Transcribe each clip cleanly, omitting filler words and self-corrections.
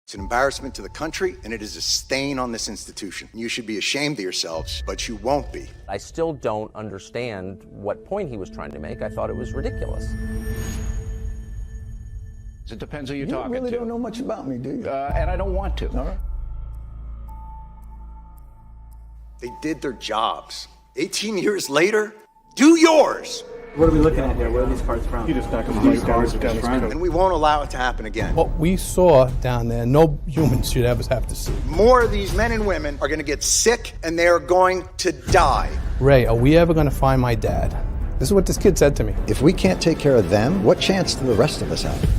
It's an embarrassment to the country, and it is a stain on this institution. You should be ashamed of yourselves, but you won't be. I still don't understand what point he was trying to make. I thought it was ridiculous. It depends who you're talking to. You really don't know much about me, do you? And I don't want to. All right. They did their jobs. 18 years later, do yours. What are we looking at here? Where are these cards from? He just stacked them these cards down his coat. And we won't allow it to happen again. What we saw down there, no humans should ever have to see. More of these men and women are going to get sick, and they are going to die. Ray, are we ever going to find my dad? This is what this kid said to me. If we can't take care of them, what chance do the rest of us have?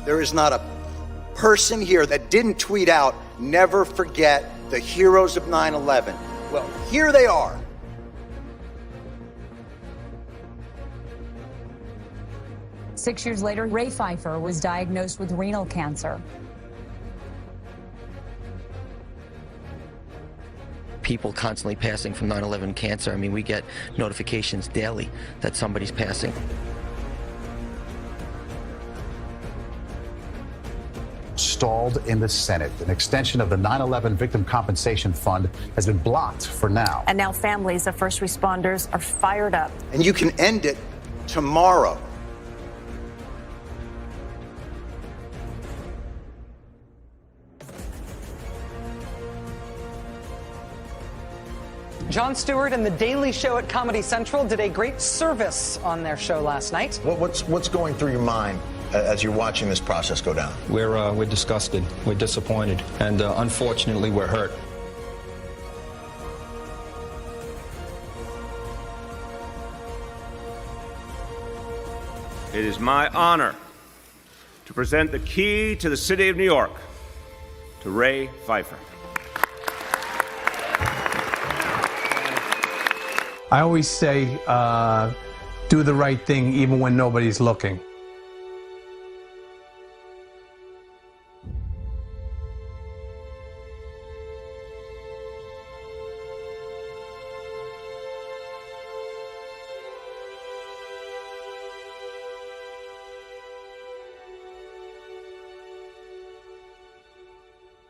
There is not a person here that didn't tweet out, "Never forget the heroes of 9/11. Well, here they are. Six years later, Ray Pfeiffer was diagnosed with renal cancer. People constantly passing from 9/11 cancer. I mean, we get notifications daily that somebody's passing. Stalled in the Senate. An extension of the 9/11 Victim Compensation Fund has been blocked for now. And now families of first responders are fired up. And you can end it tomorrow. Jon Stewart and The Daily Show at Comedy Central did a great service on their show last night. What's going through your mind as you're watching this process go down? We're disgusted, we're disappointed, and unfortunately we're hurt. It is my honor to present the key to the city of New York to Ray Pfeiffer. I always say, do the right thing even when nobody's looking.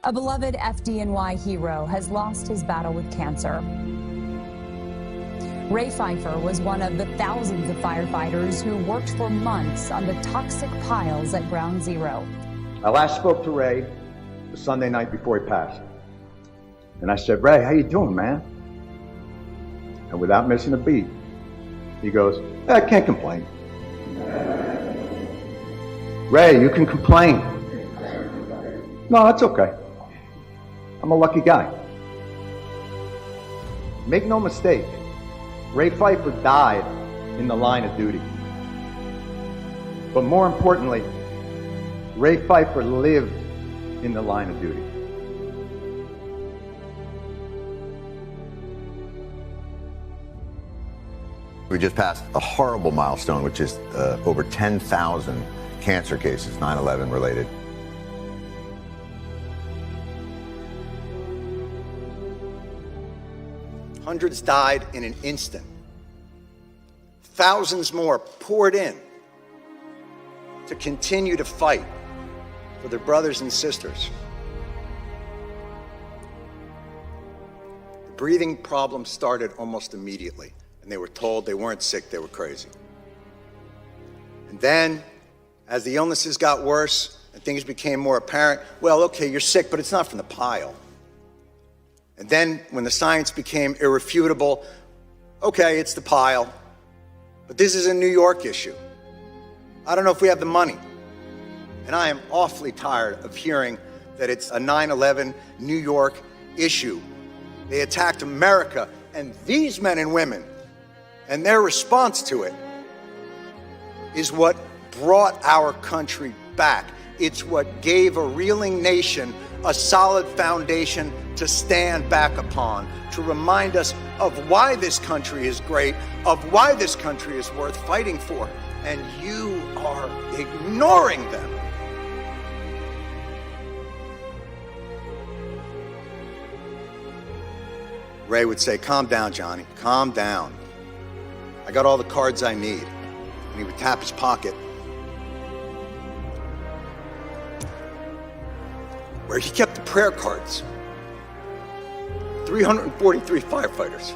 A beloved FDNY hero has lost his battle with cancer. Ray Pfeiffer was one of the thousands of firefighters who worked for months on the toxic piles at Ground Zero. I last spoke to Ray the Sunday night before he passed. And I said, "Ray, how you doing, man?" And without missing a beat, he goes, "I can't complain." "Ray, you can complain." "No, that's okay. I'm a lucky guy." Make no mistake, Ray Pfeiffer died in the line of duty. But more importantly, Ray Pfeiffer lived in the line of duty. We just passed a horrible milestone, which is over 10,000 cancer cases, 9/11 related. Hundreds died in an instant. Thousands more poured in to continue to fight for their brothers and sisters. The breathing problem started almost immediately, and they were told they weren't sick, they were crazy. And then, as the illnesses got worse and things became more apparent, well, okay, you're sick, but it's not from the pile. And then when the science became irrefutable, okay, it's the pile, but this is a New York issue. I don't know if we have the money. And I am awfully tired of hearing that it's a 9/11 New York issue. They attacked America, and these men and women and their response to it is what brought our country back. It's what gave a reeling nation a solid foundation to stand back upon, to remind us of why this country is great, of why this country is worth fighting for. and you are ignoring them. Ray would say, calm down, Johnny, calm down. I got all the cards I need. And he would tap his pocket, where he kept the prayer cards. 343 firefighters.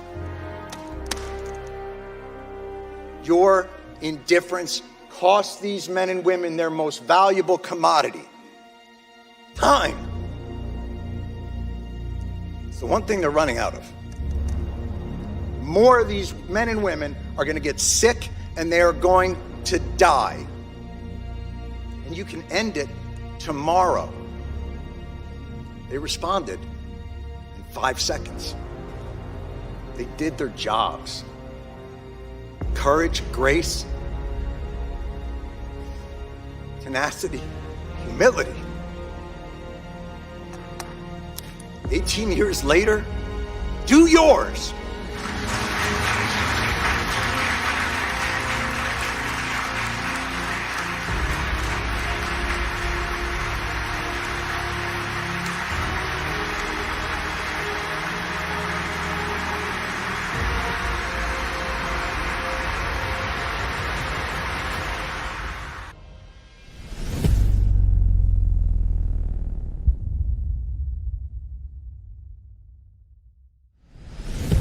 Your indifference cost these men and women their most valuable commodity, time. It's the one thing they're running out of. More of these men and women are going to get sick and they are going to die. And you can end it tomorrow. They responded in 5 seconds. They did their jobs. Courage, grace, tenacity, humility. 18 years later, do yours.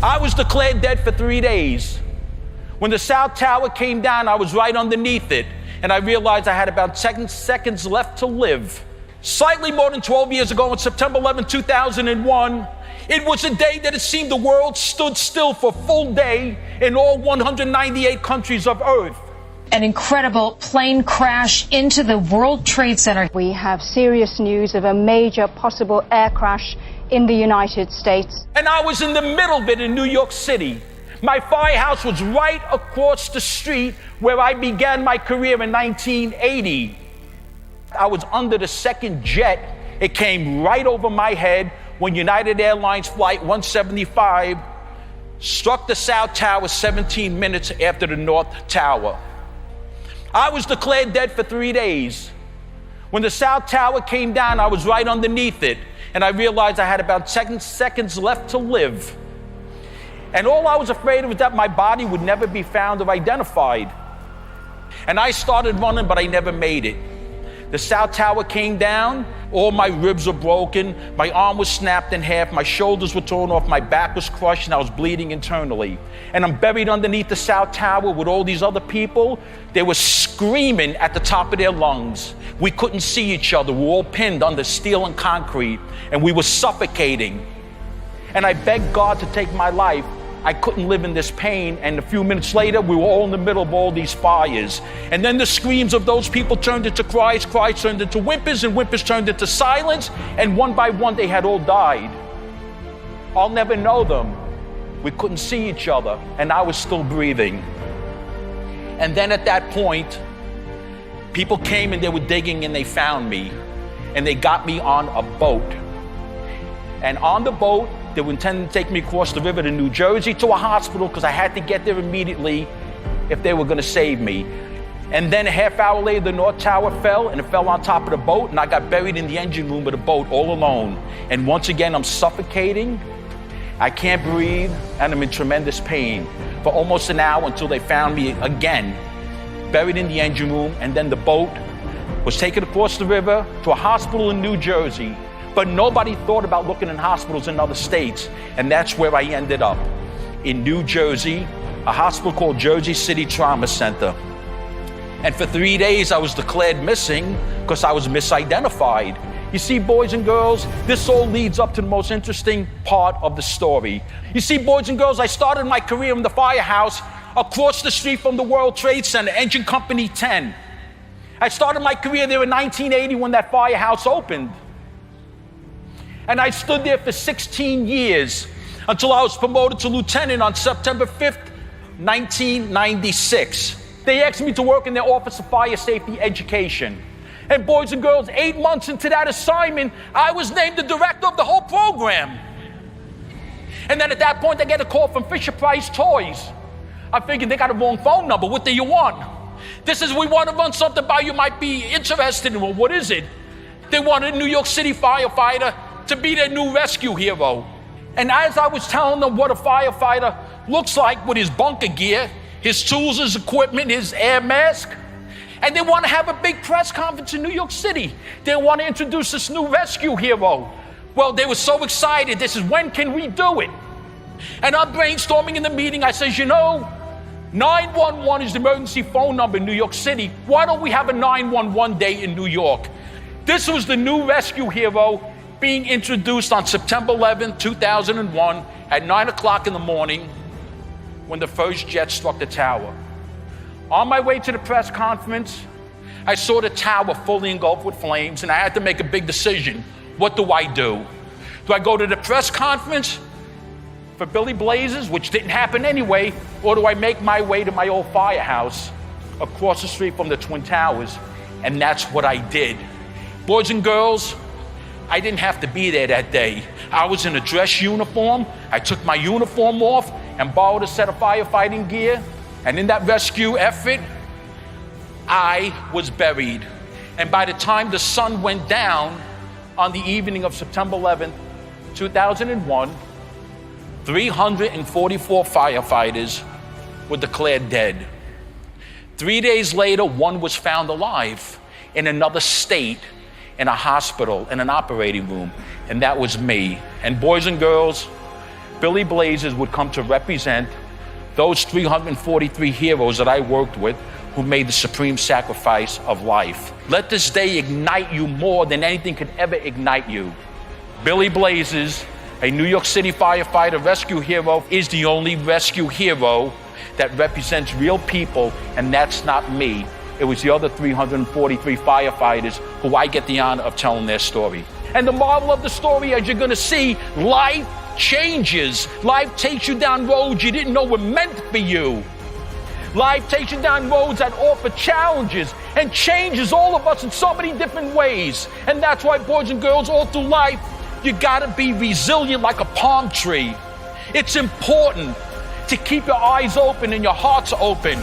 I was declared dead for 3 days. When the South Tower came down, I was right underneath it, and I realized I had about 10 seconds left to live. Slightly more than 12 years ago, on September 11, 2001, it was a day that it seemed the world stood still for a full day in all 198 countries of Earth. An incredible plane crash into the World Trade Center. We have serious news of a major possible air crash in the United States. And I was in the middle of it in New York City. My firehouse was right across the street where I began my career in 1980. I was under the second jet. It came right over my head when United Airlines Flight 175 struck the South Tower 17 minutes after the North Tower. I was declared dead for 3 days. When the South Tower came down, I was right underneath it, and I realized I had about 10 seconds left to live. And all I was afraid of was that my body would never be found or identified. And I started running, but I never made it. The South Tower came down, all my ribs were broken, my arm was snapped in half, my shoulders were torn off, my back was crushed, and I was bleeding internally. And I'm buried underneath the South Tower with all these other people. They were screaming at the top of their lungs. We couldn't see each other. We were all pinned under steel and concrete, and we were suffocating. And I begged God to take my life. I couldn't live in this pain, and a few minutes later, we were all in the middle of all these fires. And then the screams of those people turned into cries, cries turned into whimpers, and whimpers turned into silence, and one by one, they had all died. I'll never know them. We couldn't see each other, and I was still breathing. And then at that point, people came and they were digging, and they found me, and they got me on a boat. And on the boat, they were intending to take me across the river to New Jersey to a hospital because I had to get there immediately if they were going to save me. And then a half hour later, the North Tower fell, and it fell on top of the boat, and I got buried in the engine room of the boat all alone. And once again, I'm suffocating, I can't breathe, and I'm in tremendous pain for almost an hour until they found me again, buried in the engine room. And then the boat was taken across the river to a hospital in New Jersey. But nobody thought about looking in hospitals in other states, and that's where I ended up, in New Jersey, a hospital called Jersey City Trauma Center. And for 3 days, I was declared missing because I was misidentified. You see, boys and girls, this all leads up to the most interesting part of the story. You see, boys and girls, I started my career in the firehouse across the street from the World Trade Center, Engine Company 10. I started my career there in 1980 when that firehouse opened. And I stood there for 16 years until I was promoted to lieutenant on September 5th, 1996. They asked me to work in their Office of Fire Safety Education. And boys and girls, 8 months into that assignment, I was named the director of the whole program. And then at that point, I get a call from Fisher-Price Toys. I figured they got a wrong phone number. What do you want? We want to run something by you might be interested in. Well, what is it? They wanted a New York City firefighter to be their new rescue hero. And as I was telling them what a firefighter looks like with his bunker gear, his tools, his equipment, his air mask, and they want to have a big press conference in New York City. They want to introduce this new rescue hero. Well, they were so excited. This is, when can we do it? And I'm brainstorming in the meeting. I says, 911 is the emergency phone number in New York City. Why don't we have a 911 day in New York? This was the new rescue hero being introduced on September 11, 2001 at 9 o'clock in the morning when the first jet struck the tower. On my way to the press conference, I saw the tower fully engulfed with flames, and I had to make a big decision. What do I do? Do I go to the press conference for Billy Blazes, which didn't happen anyway, or do I make my way to my old firehouse across the street from the Twin Towers? And that's what I did. Boys and girls, I didn't have to be there that day. I was in a dress uniform. I took my uniform off and borrowed a set of firefighting gear. And in that rescue effort, I was buried. And by the time the sun went down on the evening of September 11th, 2001, 344 firefighters were declared dead. 3 days later, one was found alive in another state, in a hospital, in an operating room, and that was me. And boys and girls, Billy Blazes would come to represent those 343 heroes that I worked with who made the supreme sacrifice of life. Let this day ignite you more than anything could ever ignite you. Billy Blazes, a New York City firefighter rescue hero, is the only rescue hero that represents real people, and that's not me. It was the other 343 firefighters who I get the honor of telling their story. And the marvel of the story, as you're gonna see, life changes. Life takes you down roads you didn't know were meant for you. Life takes you down roads that offer challenges and changes all of us in so many different ways. And that's why, boys and girls, all through life, you gotta be resilient like a palm tree. It's important to keep your eyes open and your hearts open.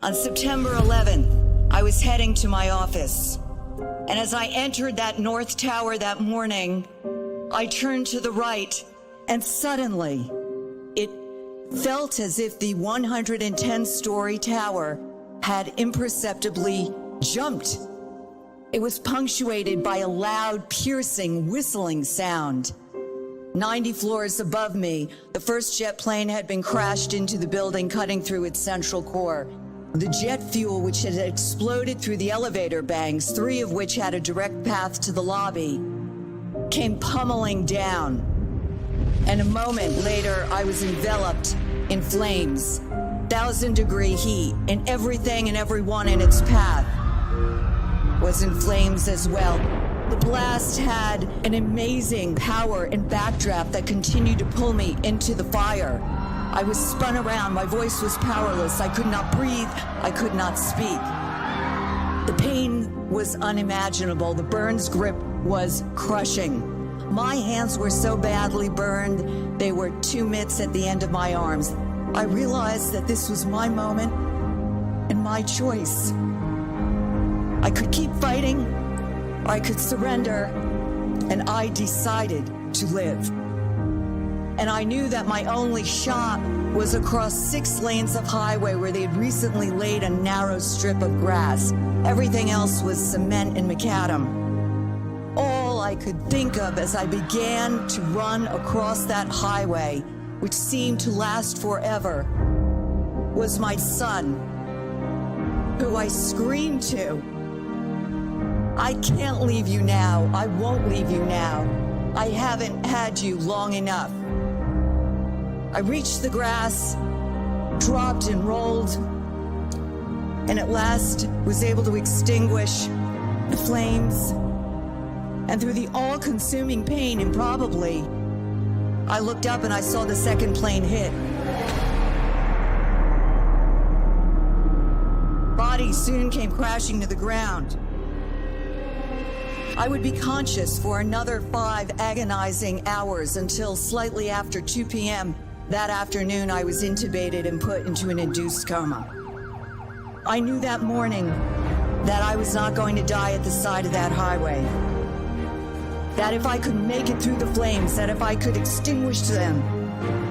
On September 11th, I was heading to my office. And as I entered that North Tower that morning, I turned to the right, and suddenly, it felt as if the 110-story tower had imperceptibly jumped. It was punctuated by a loud, piercing, whistling sound. 90 floors above me, the first jet plane had been crashed into the building, cutting through its central core. The jet fuel, which had exploded through the elevator banks, 3 of which had a direct path to the lobby, came pummeling down. And a moment later, I was enveloped in flames. 1,000-degree heat, and everything and everyone in its path was in flames as well. The blast had an amazing power and backdraft that continued to pull me into the fire. I was spun around, my voice was powerless, I could not breathe, I could not speak. The pain was unimaginable, the burn's grip was crushing. My hands were so badly burned, they were 2 mitts at the end of my arms. I realized that this was my moment and my choice. I could keep fighting, or I could surrender, and I decided to live. And I knew that my only shot was across 6 lanes of highway where they had recently laid a narrow strip of grass. Everything else was cement and macadam. All I could think of as I began to run across that highway, which seemed to last forever, was my son, who I screamed to. I can't leave you now. I won't leave you now. I haven't had you long enough. I reached the grass, dropped and rolled, and at last was able to extinguish the flames. And through the all-consuming pain, improbably, I looked up and I saw the second plane hit. Bodies soon came crashing to the ground. I would be conscious for another 5 agonizing hours until slightly after 2 p.m. that afternoon I was intubated and put into an induced coma. I knew that morning that I was not going to die at the side of that highway. That if I could make it through the flames, that if I could extinguish them,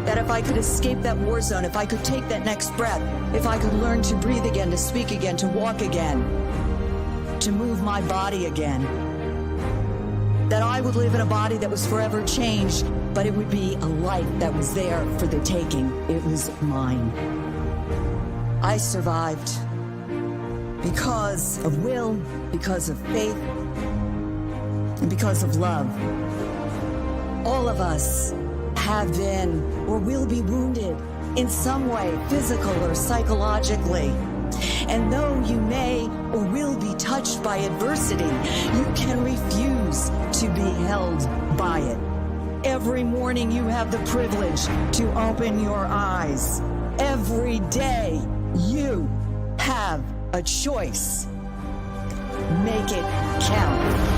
that if I could escape that war zone, if I could take that next breath, if I could learn to breathe again, to speak again, to walk again, to move my body again, that I would live in a body that was forever changed, but it would be a life that was there for the taking. It was mine. I survived because of will, because of faith, and because of love. All of us have been or will be wounded in some way, physical or psychologically. And though you may or will be touched by adversity, you can refuse to be held by it. Every morning you have the privilege to open your eyes. Every day you have a choice. Make it count.